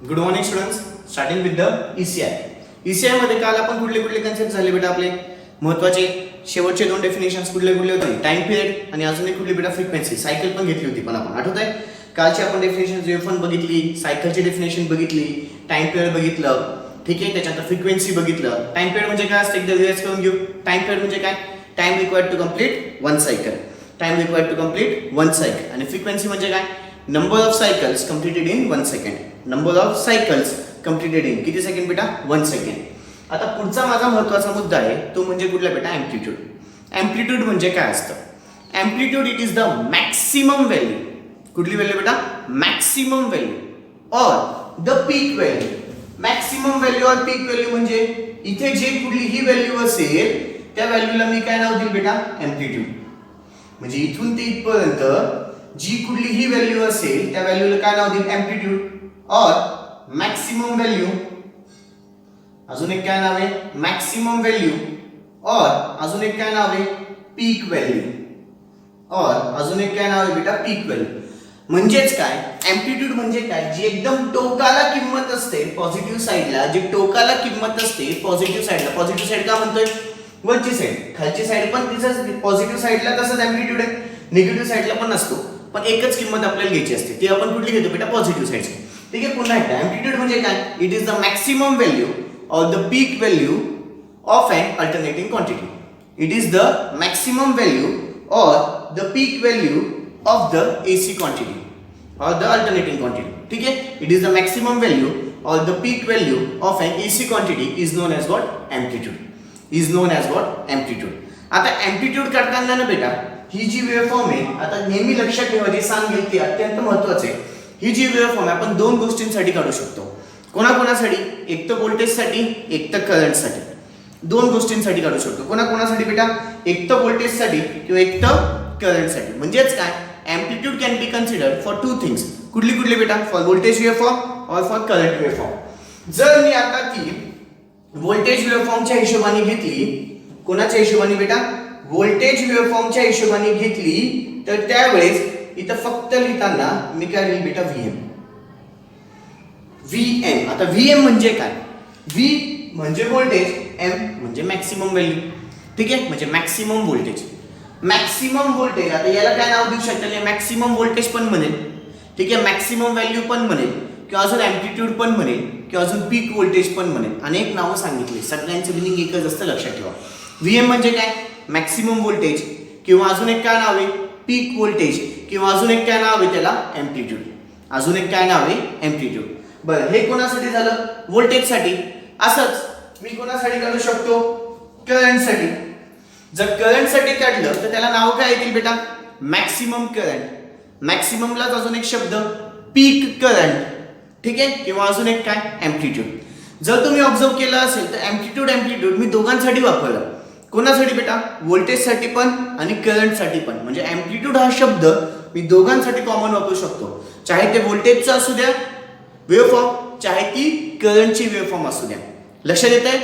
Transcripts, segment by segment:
Good morning students. Starting with the ECI. ECI मध्ये काल आपण कुठले कन्सेप्ट झाले बेटा आपले महत्त्वाचे शेवटचे दोन डेफिनेशन्स कुठले होते? टाइम पिरियड आणि अजून एक कुठली बेटा फ्रिक्वेन्सी. सायकल पण घेतली होती पण आपण आठवत आहे. कालची आपण डेफिनेशन वेव्हफॉर्म बघितली, सायकलची डेफिनेशन बघितली, टाइम पिरियड बघितलं, ठीक आहे. त्याच्यानंतर फ्रिक्वेन्सी बघितलं. टाइम पिरियड म्हणजे काय असतं एकदा रिवाइज करून घेऊ. टाइम पिरियड म्हणजे काय? Time required to complete one cycle. Time required to complete one cycle. आणि फ्रिक्वेन्सी म्हणजे काय? Number of cycles completed in 1 second. Number of cycles completed in किती सेकंड बेटा? 1 सेकंड. आता पुढचा माझा महत्त्वाचा मुद्दा आहे तो म्हणजे कुठला बेटा? एम्प्लिट्यूड. एम्प्लिट्यूड म्हणजे काय असतं? Amplitude it is the maximum value. कुठली व्हॅल्यू बेटा? Maximum value or the peak value. Maximum value or peak value म्हणजे इथे जे कुठलीही व्हॅल्यू असेल त्या व्हॅल्यूला मी काय नाव देईल बेटा? एम्प्लिट्यूड. म्हणजे इथून ते इथपर्यंत जी कुठलीही व्हॅल्यू असेल त्या व्हॅल्यूला काय नाव देईल? एम्प्लिट्यूड और मॅक्सिमम व्हॅल्यू. अजून एक काय नाव आहे? मॅक्सिमम व्हॅल्यू और अजून एक काय नाव आहे? पीक व्हॅल्यू. और अजून एक काय नाव आहे बेटा? पीक व्हॅल्यू. म्हणजेच काय? एम्प्लिट्यूड म्हणजे काय? जी एकदम टोकाला किंमत असते पॉझिटिव्ह साइडला, जी टोकाला किंमत असते पॉझिटिव्ह साइडला. पॉझिटिव्ह साइड का म्हणतोय? वरची साइड. खालची साइड पण तिथंच पॉझिटिव्ह साइडला तसंच एम्प्लिट्यूड आहे. निगेटिव्ह साइडला पण असतो, पण एकच किंमत आपल्याला घ्यायची असते. ती आपण कुठली घेतो बेटा? पॉझिटिव्ह साइडची. ठीक आहे. पुन्हा एकदा एम्प्लिट्यूड म्हणजे काय? It is the maximum value or the peak value of N alternating quantity. It is the maximum value or the peak value of the AC quantity or the alternating quantity. ठीक है. It is the maximum value or the peak value of an AC quantity is known as what? Amplitude. Is known as what? Amplitude. आता amplitude काढताना ना बेटा ही जी waveform आहे, आता नेहमी लक्षात ठेवा जे सांगेल ते अत्यंत महत्त्वाचे आहे. ही जी वेव्हफॉर्म आहे आपण दोन गोष्टींसाठी काढू शकतो. कोणाकोणासाठी? एक तर व्होल्टेजसाठी, एक तर करंटसाठी. दोन गोष्टींसाठी काढू शकतो. कोणाकोणासाठी बेटा? एक तर व्होल्टेजसाठी किंवा एक तर करंटसाठी. म्हणजेच काय? Amplitude can be considered for two things. कुठली बेटा? फॉर व्होल्टेज वेव्हफॉर्म और फॉर करंट वेव्हफॉर्म. जर मी आता ती व्होल्टेज वेव्हफॉर्मच्या हिशोबाने घेतली, कोणाच्या हिशोबाने बेटा? व्होल्टेज वेव्हफॉर्मच्या हिशोबाने घेतली तर त्यावेळेस इथं फक्त लिहिताना मी काय लिहिल बेटा? VM. आता VM म्हणजे काय? V म्हणजे व्होल्टेज, M म्हणजे मॅक्सिमम व्हॅल्यू. ठीक आहे. म्हणजे मॅक्सिमम व्होल्टेज. मॅक्सिमम व्होल्टेज आता याला काय नाव देऊ शकता? मॅक्सिमम व्होल्टेज पण म्हणेल, ठीक आहे, मॅक्सिमम व्हॅल्यू पण म्हणेल, किंवा अजून एम्प्लिट्यूड पण म्हणेल, किंवा अजून पीक व्होल्टेज पण म्हणेल. अनेक नावं सांगितली, सगळ्यांचं मिनिंग एकच असतं, लक्षात ठेवा. VM म्हणजे काय? मॅक्सिमम व्होल्टेज, किंवा अजून एक काय नाव आहे? पीक व्होल्टेज, किंवा अजून एक काय नाव आहे त्याला? एम्प्लिट्यूड. अजून एक काय नाव आहे? एम्प्लिट्यूड. बरं, हे कोणासाठी झालं? व्होल्टेजसाठी. असंच मी कोणासाठी काढू शकतो? करंटसाठी. जर करंटसाठी काढलं तर त्याला नाव काय येतील बेटा? Maximum current. मॅक्सिममलाच अजून एक शब्द पीक करंट, ठीक आहे, किंवा अजून एक काय? एम्प्लिट्यूड. जर तुम्ही ऑब्झर्व केलं असेल तर एम्प्लिट्यूड मी दोघांसाठी वापरलं. कोणासाठी बेटा? व्होल्टेजसाठी पण आणि करंटसाठी पण. म्हणजे एम्प्लिट्यूड हा शब्द मी दोघांसाठी कॉमन वापरू शकतो. चाहे ते व्होल्टेजचं असू द्या वेव्हफॉर्म, चाहे ती करंटची वेव्हफॉर्म असू द्या. लक्षात येत आहे?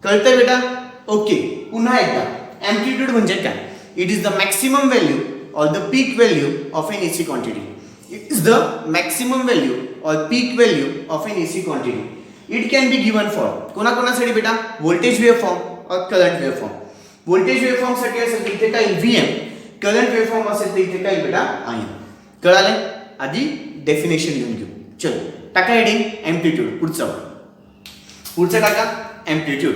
कळतंय बेटा? ओके. पुन्हा एकदा एम्प्लिट्यूड म्हणजे काय? It is the maximum value or the peak value of an AC quantity. It is the maximum value or peak value of an AC quantity. It can be given for कोणाकोणासाठी बेटा? Voltage waveform और current waveform. Voltage waveform साठी असेल तर इथे काय? VM. Current waveform असेल तर इथे काय बेटा? IM. कळालं? आधी डेफिनेशन लिहून घेऊ. चलो टाका हेडिंग एम्प्लिट्यूड. पुढचं टाका एम्प्लिट्यूड.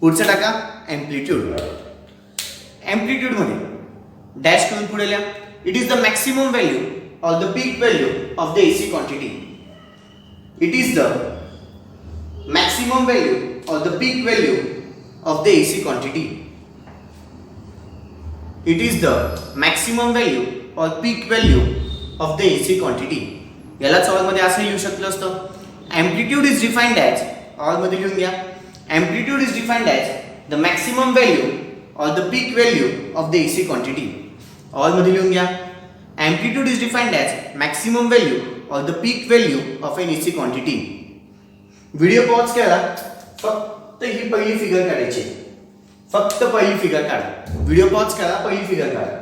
पुढचं टाका एम्प्लिट्यूड. एम्प्लिट्यूड मध्ये डॅश करून पुढे लिहा. It is the maximum value or the peak value of the AC quantity. It is the maximum value or the peak value of the AC quantity. It is the maximum value or peak value of the AC quantity. याला solve मध्ये असं लिहू शकलं असतं. Amplitude is defined as, all मध्ये लिहून घ्या. Amplitude is defined as the maximum value or the peak value of the AC quantity. All मध्ये लिहून घ्या. Amplitude is defined as maximum value or the peak value of an AC quantity. Video pause करा. फक्त ही पहिली figure काढायची. फक्त पहिली figure काढा. व्हिडिओ पॉज करा, पहिली फिगर काढा.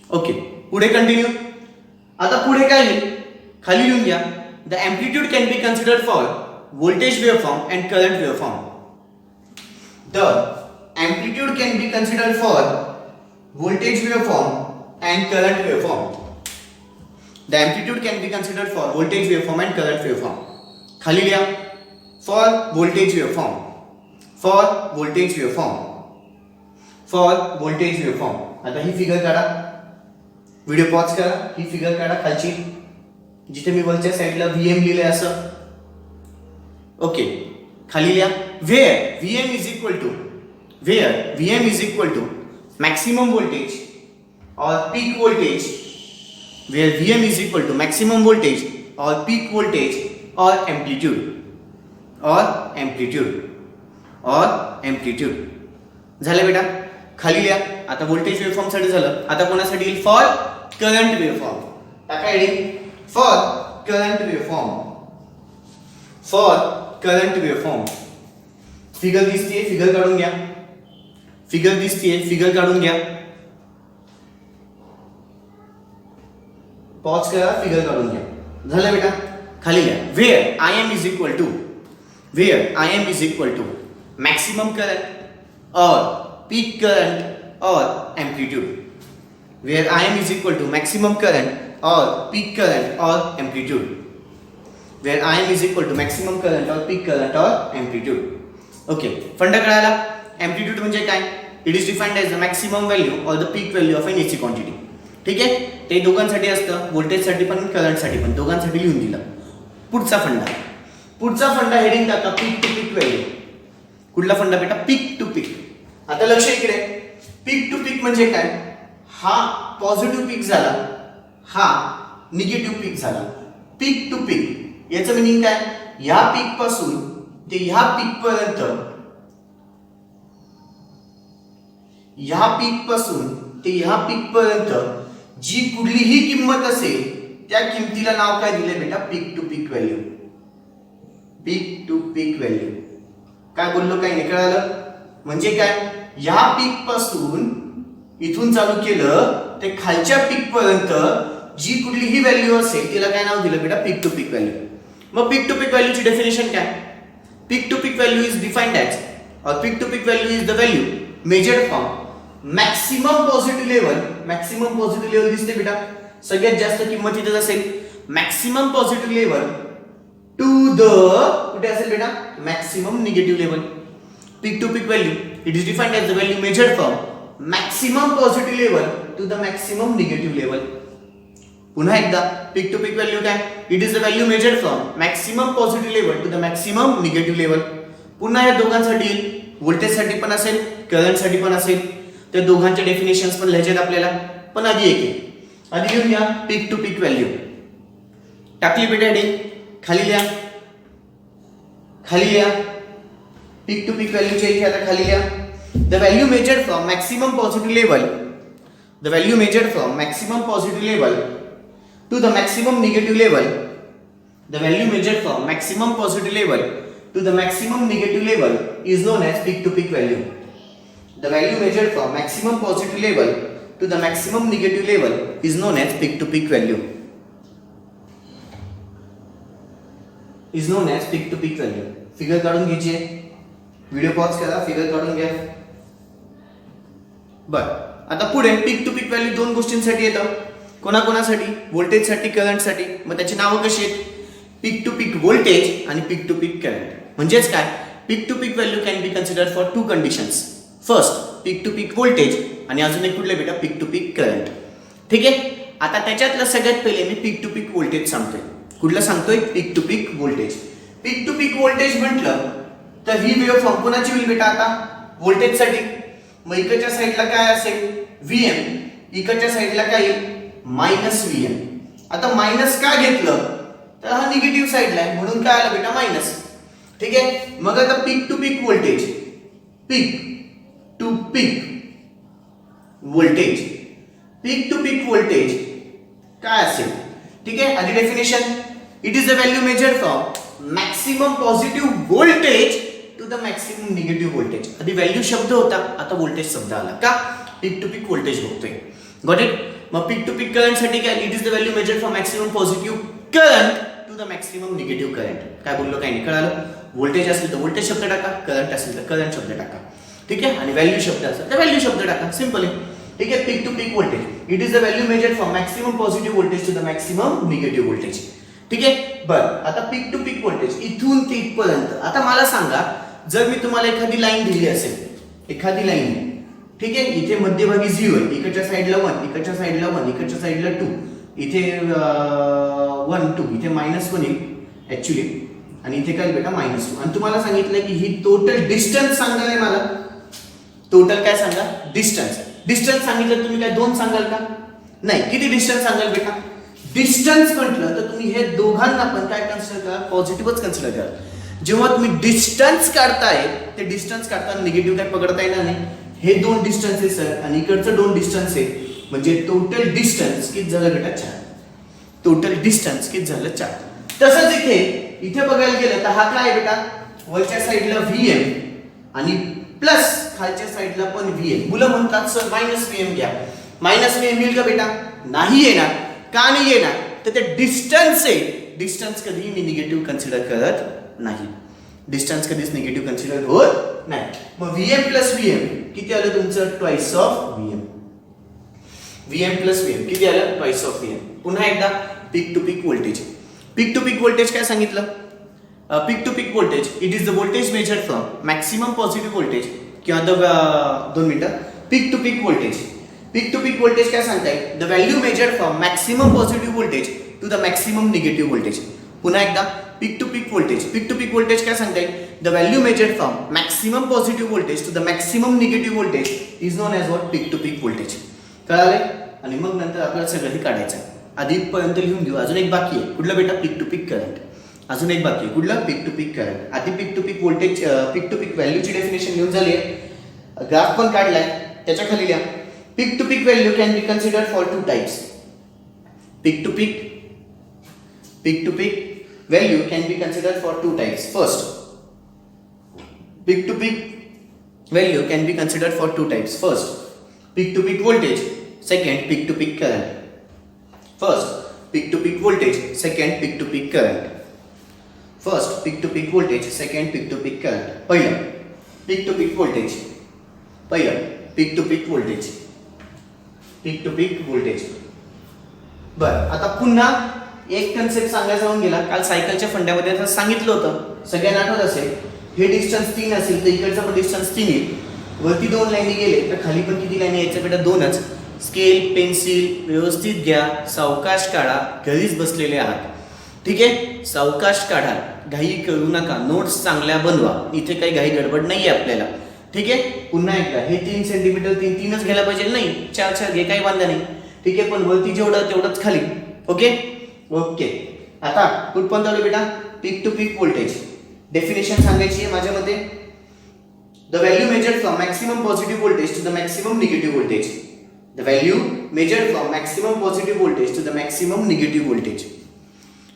ओके. पुढे कंटिन्यू. आता पुढे काय लिहिलं? खाली लिहून घ्या. the amplitude can be considered for voltage waveform and current waveform. The amplitude can be considered for voltage waveform and current waveform. The amplitude can be considered for voltage waveform and current waveform. खाली लिया for voltage waveform, for voltage waveform, for voltage waveform. आता ही figure काढा, video pause करा, ही figure काढा खालची, जिथे मी वरच्या साइडला VM लिहिलंय असं. ओके, खाली लिहा where VM is equal to maximum voltage or peak voltage, where VM is equal to maximum voltage or peak voltage or amplitude. झालं बेटा, खाली लिहा. आता व्होल्टेज वेव्हफॉर्म साठी झालं. आता कोणासाठी येईल? For current waveform. टाका heading for current waveform. Figure दिसतीये, फिगर काढून घ्या. फिगर काढून घ्या. पॉज करा, फिगर काढून घ्या. झालं बेटा, खाली लिहा where I am is equal to maximum current or peak current or amplitude. Where I am is equal to maximum current or peak current or amplitude. Where I am is equal to maximum current or peak current or amplitude. Okay, फंडा कळाला. amplitude म्हणजे काय? It is defined as the maximum value or the peak value of an AC quantity. ठीक आहे, ते दोघांसाठी असतं, voltage साठी पण करंट साठी पण, दोघांसाठी लिहून दिलं. पुढचा फंडा हेडिंग टाका पीक टू पीक व्हॅल्यू. कुठला फंडा बेटा? पीक टू पीक. आता लक्ष इकडे, पीक टू पीक म्हणजे काय? हा पॉझिटिव्ह पीक झाला, हा निगेटिव्ह पीक झाला. पीक टू पीक याचं मिनिंग काय? या पीक पासून ते ह्या पीक पर्यंत, ह्या पीक पासून ते ह्या पीक पर्यंत जी कुठलीही किंमत असेल त्या किमतीला नाव काय दिले बेटा? Peak to peak value. Peak to peak value. काय बोललो, काय नाही कळालं? म्हणजे काय? या पीक पासून इथून चालू केलं ते खालच्या पीक पर्यंत जी कुठलीही व्हॅल्यू असेल तिला काय नाव दिलं बेटा? Peak to peak value. मग पीक टू पीक व्हॅल्यूची डेफिनेशन काय? Peak to peak value is defined as, और peak to peak value is the value measured from maximum positive level दिसते बेटा, सगळ्यात जास्त किंमत इथेच असेल. Maximum positive level to the, कुठे असेल बेटा? Maximum negative level. Peak to peak value it is defined as the value measured from maximum positive level to the maximum negative level. पुन्हा एकदा, पीक टू पीक व्हॅल्यू काय? It is the value measured from maximum positive level to the maximum negative level. पुन्हा या दोघांसाठी येईल, voltage साठी पण असेल, करंट साठी पण असेल. त्या दोघांचे डेफिनेशन्स पण लिहायचे आपल्याला, पण आधी आधी लिहून घ्या पीक टू पीक व्हॅल्यू. टाकली बेटा हेडिंग, खाली लिहा. पीक टू पीक व्हॅल्यूच्या इथे आता खाली लिहा the value measured from maximum positive level, the value measured from maximum positive level to the maximum negative level, the value measured from maximum positive level to the maximum negative level is known as peak to peak value. The value measured from maximum positive level to the maximum negative level is known as peak to peak value. Figure काढून घ्यायची आहे. Video pause करा, figure काढून घ्या. बर, आता पुढे पीक to peak value दोन गोष्टींसाठी येतं. कोणाकोणासाठी? व्होल्टेज साठी, करंट साठी. मग त्याची नावं कशी आहेत? पीक टू पीक व्होल्टेज आणि पीक टू पीक करंट. म्हणजेच काय? Peak to peak value can be considered for two conditions. First peak to peak voltage आणि अजून एक कुठले बेटा? Peak to peak current. ठीक आहे, आता त्याच्यातलं सगळ्यात पहिले मी पीक टू पीक व्होल्टेज सांगतोय. कुठलं सांगतोय? Peak to peak voltage. Peak to peak voltage म्हटलं तर ही वेव्हफॉर्म कोणाची होईल बेटा? आता व्होल्टेज साठी. मग इकडच्या साईडला काय असेल? VM. इकडच्या साईडला काय येईल? Minus VM. आता मायनस का घेतलं तर हा निगेटिव्ह साईडला आहे म्हणून काय आलं बेटा? मायनस. ठीक आहे, मग आता peak to peak voltage, peak to peak voltage, peak to peak voltage काय असेल? ठीक आहे, आधी definition. It is the value measured from maximum positive voltage to the maximum negative voltage. आधी व्हॅल्यू शब्द होता, आता व्होल्टेज शब्द आला. का? पीक टू पीक व्होल्टेज बघतोय. Got it? मग पीक टू पीक करंट साठी काय? It is the value measured from maximum positive current to to the maximum negative current. काय बोललो काय नाही कळालं. व्होल्टेज असेल तर व्होल्टेज शब्द टाका, करंट असेल तर करंट शब्द टाका. ठीक आहे. आणि व्हॅल्यू शब्द असेल तर व्हॅल्यू शब्द टाका. सिंपल आहे. ठीक आहे. Peak to peak voltage it is the value measured from maximum positive voltage to the maximum negative voltage. ठीक आहे. बरं आता पीक टू पीक व्होल्टेज इथून ते इथपर्यंत. आता मला सांगा जर मी तुम्हाला एखादी लाईन दिली असेल, एखादी लाईन, ठीक आहे, इथे मध्यभागी 0 आहे, इकडच्या साईडला 1, इकडच्या साईडला 1, इकडच्या साईडला 2, इथे 1 2, इथे -1 येईल ऍक्च्युली, आणि इथे काय बेटा -2. आणि तुम्हाला सांगितलं की ही टोटल डिस्टन्स सांगाल आहे मला. टोटल काय सांगा? डिस्टन्स. डिस्टन्स सांगितलं तुम्ही काय 2 सांगाल का? नाही. किती डिस्टन्स सांगाल बेटा? डिस्टन्स म्हटलं तर तुम्ही हे दोघांना पण काय कन्सिडर करा? पॉझिटिव्हच कन्सिडर करा. जेव्हा तुम्ही डिस्टन्स काढताय ते डिस्टन्स काढताना निगेटिव्ह काय पकडता येणार नाही. हे 2 डिस्टन्स आहे सर आणि इकडचं 2 डिस्टन्स आहे, म्हणजे टोटल डिस्टन्स किती झालं बेटा? 4. टोटल डिस्टन्स किती झालं? 4. तसंच इथे बघायला गेलं तर हा काय आहे बेटा? वरच्या साईडला Vm आणि प्लस खालच्या साईडला पण Vm. मुलं म्हणतात सर -Vm घ्या. -Vm येईल का बेटा? नाही येणार. का नाही येणार? तर ते डिस्टन्स आहे. डिस्टन्स कधीही मी निगेटिव्ह कन्सिडर करत नाही. डिस्टन्स कधीच निगेटिव्ह कन्सिडर होत नाही. मग Vm प्लस Vm किती आलं तुमचं? Twice of Vm. Vm plus Vm किती आलं? Twice of Vm. पुन्हा एकदा peak to peak voltage. Peak to peak voltage काय सांगितलं? Peak to peak voltage it is the voltage measured from maximum positive voltage किंवा 2 मिनिटं. Peak to peak voltage. Peak to peak voltage काय सांगताय? The value measured from maximum positive voltage to the maximum negative voltage. पुन्हा एकदा peak to peak voltage. Peak to peak voltage काय सांगताय? The value measured from maximum positive voltage to the maximum negative voltage is known as what? Peak to peak voltage. कळाले? आणि मग नंतर आपल्याला सगळं हे काढायचं आहे. आधी पर्यंत लिहून घेऊ. अजून एक बाकी आहे. कुठलं बेटा? Peak to peak current. अजून एक बाकी आहे. कुठलं? Peak to peak current. आधी peak to peak voltage, peak to peak व्हॅल्यूची डेफिनेशन लिहून झाली आहे. ग्राफ पण काढलाय, त्याच्या खाली लिहा. Peak to peak value can be considered for 2 types. Peak to peak value can be considered for 2 types. First, peak to peak value can be considered for 2 types. First, peak to peak voltage. Second, peak to peak current. First, peak to peak voltage. Second, peak to peak current. First, peak to peak voltage. Second, peak to peak current. पहिलं peak to peak voltage. पहिलं peak to peak voltage. Peak to peak voltage. बरं, आता पुन्हा एक concept सांगायचा होऊन गेला. काल सायकलच्या फंड्यामध्ये असं सांगितलं होतं, सगळ्यांना आठवत असेल. हे डिस्टन्स 3 असेल तर इकडचा पण डिस्टन्स 3 येईल. वरती 2 लाईनी गेले तर खाली पण किती लाईनी यायच्या बेटा? 2च. स्केल पेन्सिल व्यवस्थित घ्या, सावकाश काढा, घरीच बसलेले आहात. ठीक आहे. सावकाश काढा, घाई करू नका, नोट्स चांगल्या बनवा. इथे काही घाई गडबड नाही आहे आपल्याला. ठीक आहे. पुन्हा एकदा हे 3 सेंटीमीटर 3च घ्यायला पाहिजे, नाही 4 घे, काही वांधा नाही. ठीक आहे. पण वरती जेवढं तेवढंच खाली. Okay okay. आता कुठपर्यंत आलो बेटा? Peak to peak voltage. Definition सांगायची आहे माझ्यामध्ये. The value measured from maximum positive voltage to the maximum negative voltage. The value measured from maximum positive voltage to the maximum negative voltage.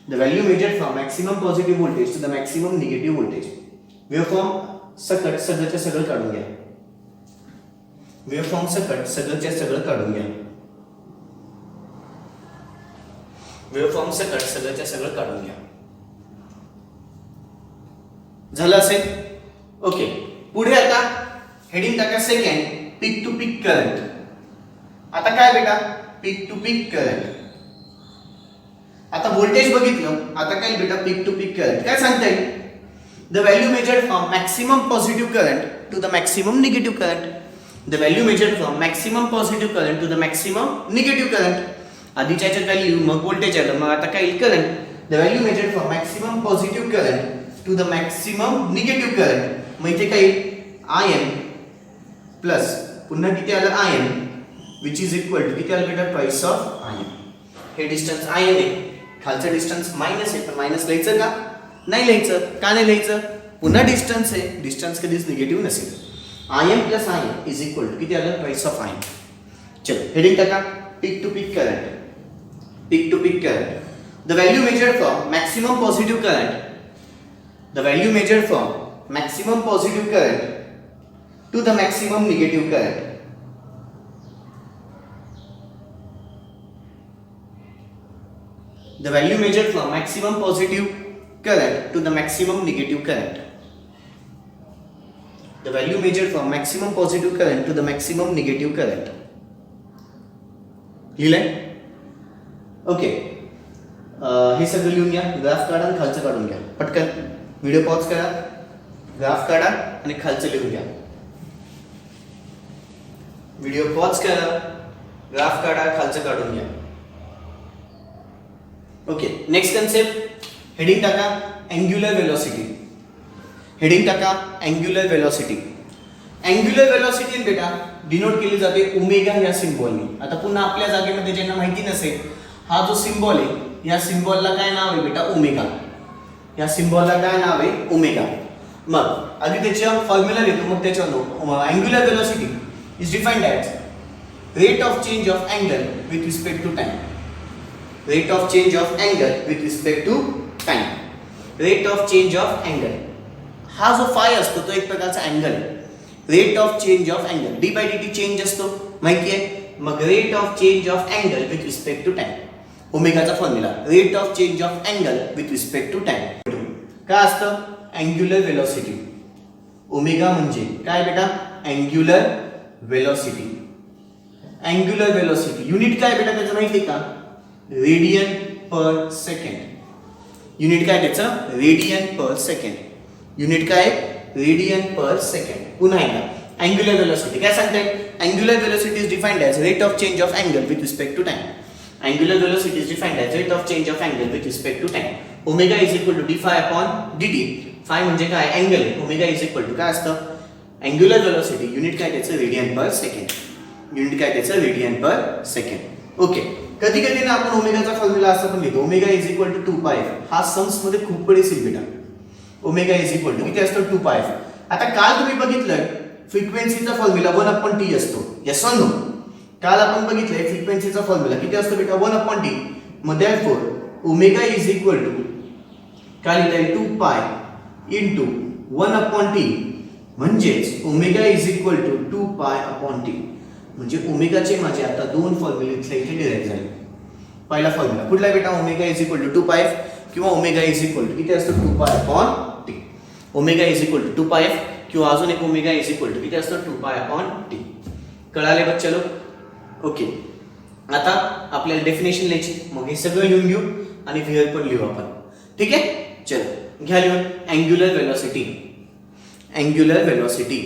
The value measured from maximum positive voltage to the maximum negative voltage. Waveform सकट सगळंच्या सगळं काढून घ्या. Waveform सकट सगळंच्या सगळं काढून घ्या. वेव्हफॉर्म सकट सगळंच्या सगळं काढून घ्या. झालं असेल? ओके. पुढे आता हेडिंग टाका second, peak to peak current. आता काय बेटा? Peak to peak current. आता व्होल्टेज बघितलं, आता काय बेटा? Peak to peak current. काय सांगता येईल? The value measured from maximum positive current to the maximum negative current. The value measured from maximum positive current to the maximum negative current. आधीच्या value, मग व्होल्टेज आलं, मग आता काय येईल? Current. The value measured from maximum positive current to the maximum negative current. मग इथे काय येईल? Im प्लस पुन्हा किती आलं? Im which is equal to किती आलं बेटा? Twice of Im. हे डिस्टन्स Im आहे, खालचं डिस्टन्स मायनस आहे, पण मायनस लिहायचं का? नाही लिहायचं. का नाही लिहायचं? पुन्हा डिस्टन्स आहे, डिस्टन्स कधीच निगेटिव्ह नसेल. Im plus Im is equal to किती आलं? Twice of Im. चलो हेडिंग टाका peak to peak current. Peak to peak current. The value measured from maximum positive current. The value measured from maximum positive current to the maximum negative current. The value measured from maximum positive current to the maximum negative current. The value measured from maximum positive current to the maximum negative current. लिहिलंय? Okay. हे सगळं लिहून घ्या. Graph काढा आणि खालचं काढून घ्या पटकन. व्हिडिओ पॉज करा, ग्राफ काढा आणि खालचं लिहून घ्या. व्हिडिओ पॉज करा, ग्राफ काढा, खालचं काढून घ्या. ओके. नेक्स्ट कन्सेप्ट, हेडिंग टाका अँग्युलर वेलोसिटी. हेडिंग टाका अँग्युलर वेलोसिटी. अँग्युलर वेलोसिटी बेटा डिनोट केली जाते ओमेगा या सिम्बॉलने. आता पुन्हा आपल्या जागेमध्ये ज्यांना माहिती नसेल, हा जो सिम्बॉल आहे या सिम्बॉलला काय नाव आहे बेटा? ओमेगा. या सिम्बॉलला काय नाव आहे? ओमेगा. मग आधी त्याच्या फॉर्म्युला घेतो, मग त्याच्यावर angular velocity is defined as rate of change of angle with respect to time. Rate of change of angle with respect to time. Rate of change of angle, हा जो फाय असतो तो एक प्रकारचा अँगल आहे. Rate of change of angle, d by d t change असतो माहिती आहे. मग rate of change of angle with respect to time. ओमेगाचा formula rate of change of angle with respect to time. काय असतं? Angular velocity. ओमेगा म्हणजे काय बेटा? Angular velocity. Angular velocity unit काय बेटा त्याचं माहिती आहे का? Radian per second. युनिट काय त्याचं? Radian per second. युनिट काय? Radian per second. पुन्हा एकदा अँग्युलर वेलोसिटी काय सांगते? Angular velocity is defined as rate of change of angle with respect to time. Angular velocity is defined as rate of change of angle with respect to time. Omega is equal to d phi upon dt. Phi म्हणजे काय? Angle आहे. Omega is equal to काय असतं? Angular velocity unit काय त्याचं? Radian per second. Unit काय त्याचं? Radian per second. Okay. कधी कधी ना आपण ओमेगाचा फॉर्म्युला असं पण लिहितो, ओमेगा इज इक्वल टू 2 पाय. हा सम्स मध्ये खूप वेळेस येईल बेटा. ओमेगा इज इक्वल टू किती असतं? 2 पाय. आता काल तुम्ही बघितलं फ्रिक्वेन्सीचा फॉर्म्युला 1/t असतो. Yes or no? काल आपण बघितलंय फ्रिक्वेन्सीचा फॉर्म्युला किती असतो बेटा? 1/t. मग therefore omega is equal to काय लिहिता येईल? 2 पाय इंटू 1/t. म्हणजेच omega is equal to 2 pi upon T. म्हणजे ओमेगाचे माझे आता दोन फॉर्म्युले इथे डिराईव्ह झाले. पहिला फॉर्म्युला कुठला बेटा? Omega is equal to 2 pi किंवा ओमेगा इज इक्वल टू किती असतं? 2 pi upon T. Omega is equal to 2 pi किंवा अजून एक ओमेगा इज इक्वल टू किती असतं? 2 पाय अपॉन टी. कळाले बच्चा लोक? ओके. आता आपल्याला डेफिनेशन लिहायची, मग हे सगळं लिहून घेऊ आणि व्हिअर पण लिहू आपण. ठीक आहे? चलो घ्या लिहून. Angular velocity. Angular velocity.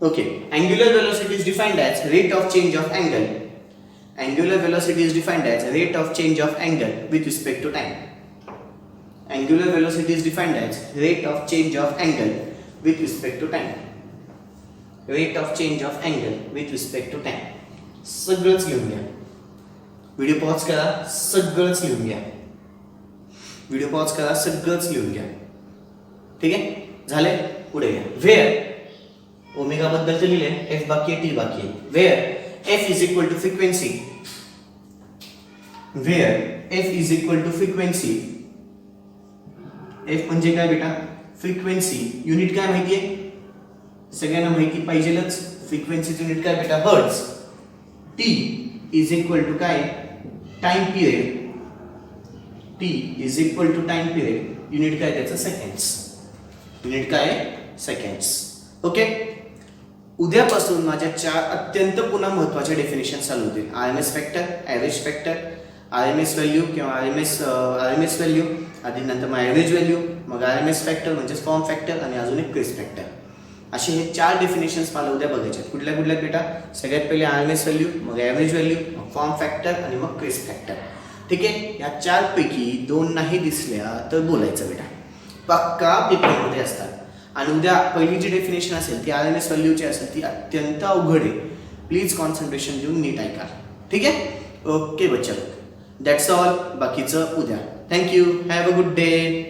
Okay. Angular velocity is defined as rate of change of angle. Angular velocity is defined as rate of change of angle with respect to time. Angular velocity is defined as rate of change of angle with respect to time. Rate of change of angle with respect to time. सगळंच लिहून घ्या. Video pause करा, सगळंच लिहून घ्या. Video pause करा, सगळंच लिहून घ्या. ठीक आहे? झाले? पुढे घ्या. वेअर ओमेगा बद्दल तर लिहिले, एफ बाकी आहे, टी बाकी आहे. Where F is equal to frequency. Where F is equal to frequency. F म्हणजे काय बेटा? फ्रिक्वेन्सी. युनिट काय माहिती आहे? सगळ्यांना माहिती पाहिजेलच. फ्रिक्वेन्सीचं युनिट काय बेटा? Hertz. T is equal to काय? Time period. T is equal to time period. Unit काय त्याचं? सेकंड्स. युनिट काय? सेकंड्स. ओके. उद्यापासून माझ्या 4 अत्यंत पुन्हा महत्त्वाच्या डेफिनेशन चालू होतील. RMS factor, average factor, RMS value किंवा RMS व्हॅल्यू, आधी नंतर मग ॲव्हरेज व्हॅल्यू, मग RMS फॅक्टर म्हणजे फॉर्म फॅक्टर आणि अजून एक क्रेस्ट फॅक्टर. असे हे 4 डेफिनेशन्स मला उद्या बघायचे आहेत. कुठल्या कुठल्या बेटा? सगळ्यात पहिले RMS व्हॅल्यू, मग ॲव्हरेज व्हॅल्यू, मग फॉर्म फॅक्टर आणि मग क्रेस्ट फॅक्टर. ठीक आहे? या 4 पैकी 2 नाही दिसल्या तर बोलायचं बेटा. पक्का पेपरमध्ये असतात. आणि उद्या पहिली जी डेफिनेशन असेल ती RMS व्हॅल्यूची असेल, ती अत्यंत अवघड आहे. प्लीज कॉन्सन्ट्रेशन देऊन नीट ऐका. ठीक आहे? ओके बच्चा. That's all. बाकीचं उद्या. Thank you. Have a good day.